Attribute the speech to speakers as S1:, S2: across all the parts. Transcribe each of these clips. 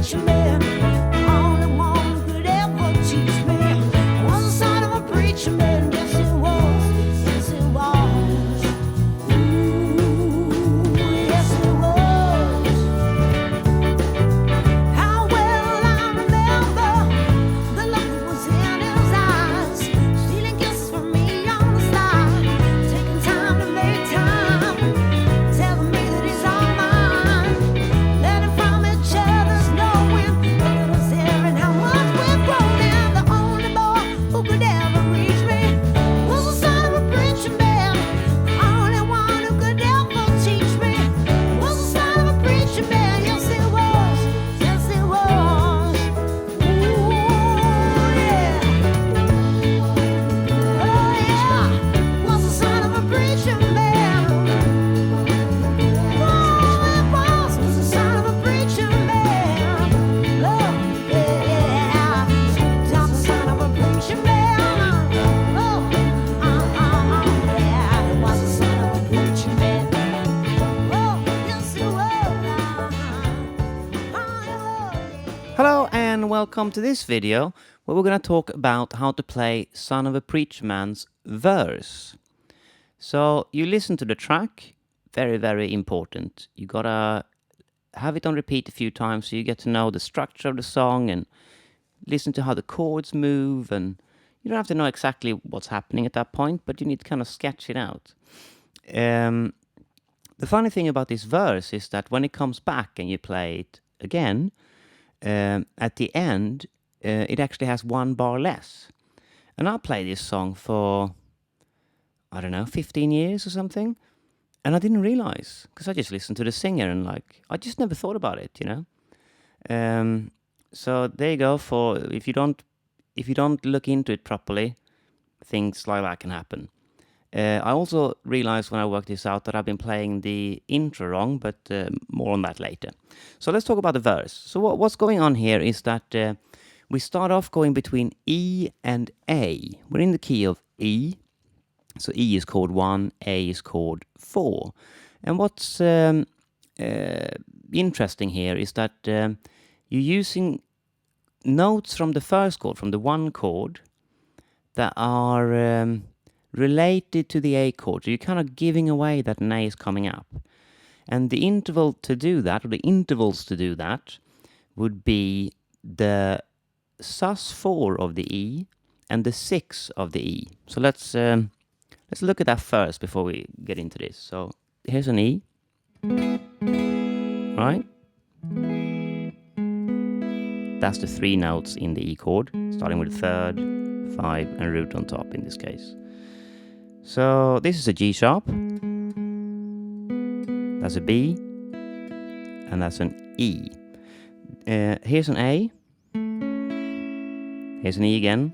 S1: preacher man, the only one who could ever teach me. I was the son of a preacher man, yes it was, yes it was. Ooh, yes it was. How well I remember the look that was in his eyes, stealing kisses from me on the side, taking time to make time, telling me that he's all mine, learning from each other's knowing a little there and how much we've grown. And the only boy who could ever reach me was the son of a preacher man, the only one who could ever teach me was the son of a preacher man. Yes it was, yes it was. Ooh yeah, oh yeah, was the son of a preacher man. Oh, it was the son of a preacher man. Oh yeah, I'm the son of a preacher man. Oh yeah, it was the son of a preacher man. Oh yes it was. Oh yeah.
S2: Hello and welcome to this video where we're going to talk about how to play Son of a Preacher Man's verse. So you listen to the track, very, very important. You gotta have it on repeat a few times so you get to know the structure of the song and listen to how the chords move, and you don't have to know exactly what's happening at that point, but you need to kind of sketch it out. The funny thing about this verse is that when it comes back and you play it again, at the end, it actually has one bar less. And I played this song for, I don't know, 15 years or something. And I didn't realize, because I just listened to the singer and I just never thought about it, you know. So there you go. For if you don't look into it properly, things like that can happen. I also realized when I worked this out that I've been playing the intro wrong, but more on that later. So let's talk about the verse. So what's going on here is that we start off going between E and A. We're in the key of E. So E is chord 1, A is chord 4. And what's interesting here is that you're using notes from the first chord, from the 1 chord, that are related to the A chord. So you're kind of giving away that an A is coming up. And the interval to do that, or the intervals to do that, would be the sus4 of the E and the 6 of the E. So let's look at that first before we get into this. So here's an E, right? That's the 3 notes in the E chord, starting with 3rd, 5, and root on top in this case. So this is a G sharp, that's a B, and that's an E. Here's an A, here's an E again,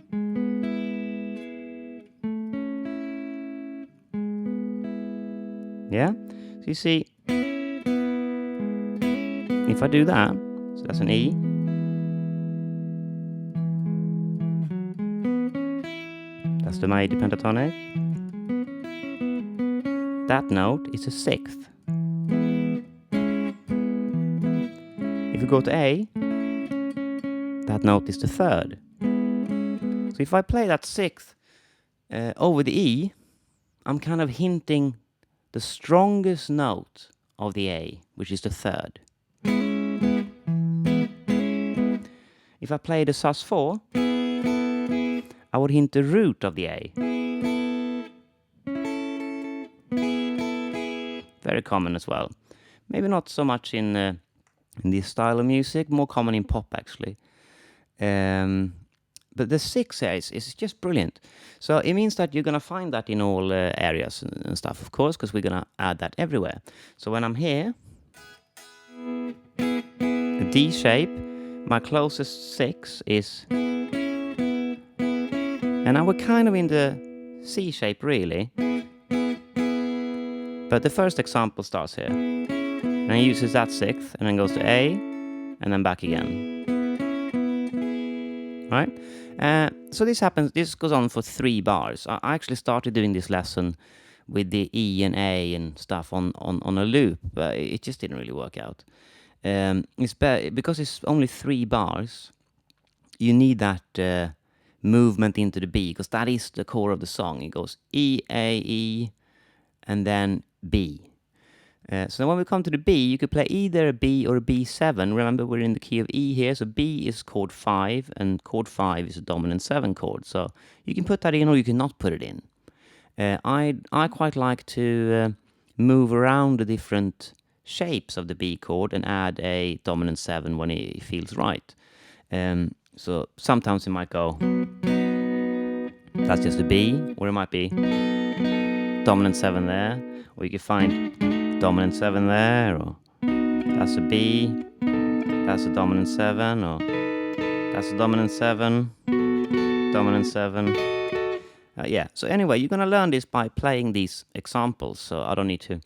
S2: yeah? So you see, if I do that, so that's an E, that's the major pentatonic. That note is a 6th. If we go to A, that note is the 3rd. So if I play that 6th over the E, I'm kind of hinting the strongest note of the A, which is the 3rd. If I play the sus4, I would hint the root of the A. Very common as well. Maybe not so much in this style of music, more common in pop actually. But the 6 is just brilliant. So it means that you're going to find that in all areas and stuff, of course, because we're going to add that everywhere. So when I'm here, a D shape, my closest 6 is, and now we're kind of in the C shape really. But the first example starts here. And it uses that 6th and then goes to A and then back again. Right? So this goes on for 3 bars. I actually started doing this lesson with the E and A and stuff on a loop. It just didn't really work out. Because it's only 3 bars. You need that movement into the B, because that is the core of the song. It goes E, A, E, and then B. So when we come to the B, you could play either a B or a B7. Remember, we're in the key of E here, so B is chord 5, and chord 5 is a dominant 7 chord. So you can put that in or you can not put it in. I quite like to move around the different shapes of the B chord and add a dominant 7 when it feels right. So sometimes it might go, that's just a B, or it might be dominant 7 there, or you can find dominant 7 there, or that's a B, that's a dominant 7, or that's a dominant 7, dominant 7. Yeah, so anyway, you're going to learn this by playing these examples, so I don't need to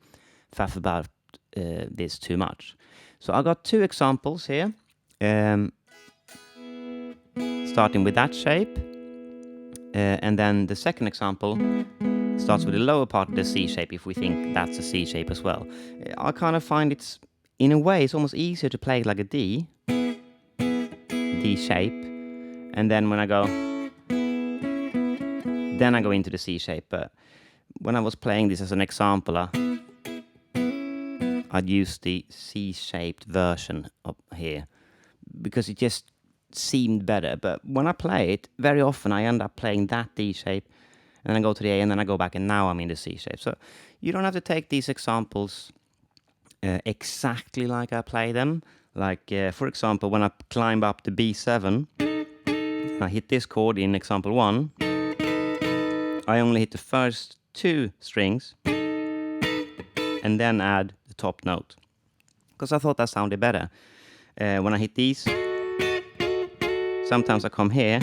S2: faff about this too much. So I got 2 examples here, starting with that shape, and then the second example starts with the lower part of the C shape, if we think that's a C shape as well. I kind of find in a way, it's almost easier to play it like a D shape, and then when I go into the C shape. But when I was playing this as an example, I'd use the C-shaped version up here because it just seemed better. But when I play it, very often I end up playing that D shape, and then I go to the A, and then I go back, and now I'm in the C shape. So you don't have to take these examples exactly like I play them. Like, for example, when I climb up the B7, I hit this chord in example 1, I only hit the first 2 strings and then add the top note, because I thought that sounded better. When I hit these, sometimes I come here,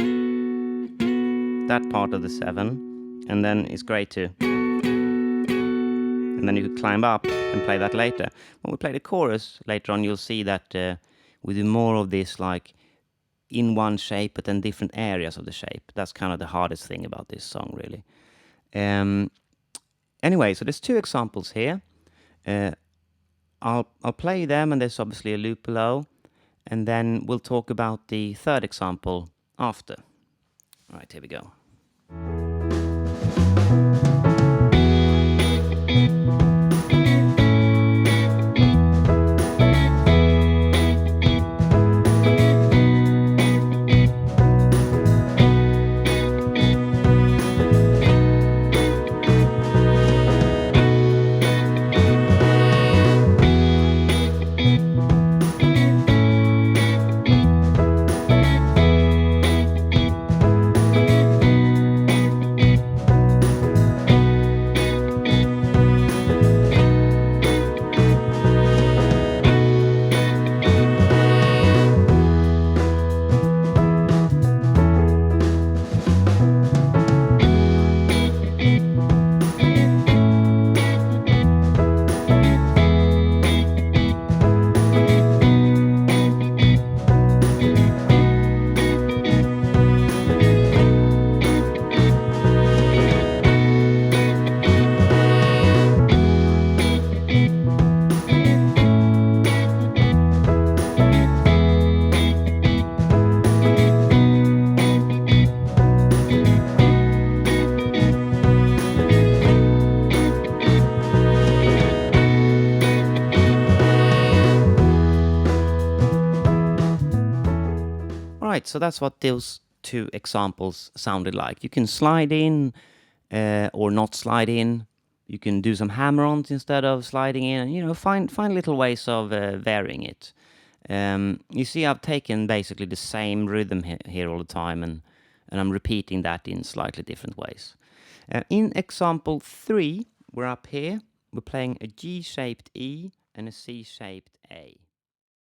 S2: that part of the 7, and then it's great to, and then you could climb up and play that later. When we play the chorus later on, you'll see that we do more of this like in one shape, but then different areas of the shape. That's kind of the hardest thing about this song, really. Anyway, so there's 2 examples here. I'll play them, and there's obviously a loop below, and then we'll talk about the third example after. All right, here we go. Right, so that's what those 2 examples sounded like. You can slide in or not slide in. You can do some hammer-ons instead of sliding in, and find little ways of varying it. You see, I've taken basically the same rhythm here all the time, and I'm repeating that in slightly different ways. In example 3, we're up here. We're playing a G-shaped E and a C-shaped A.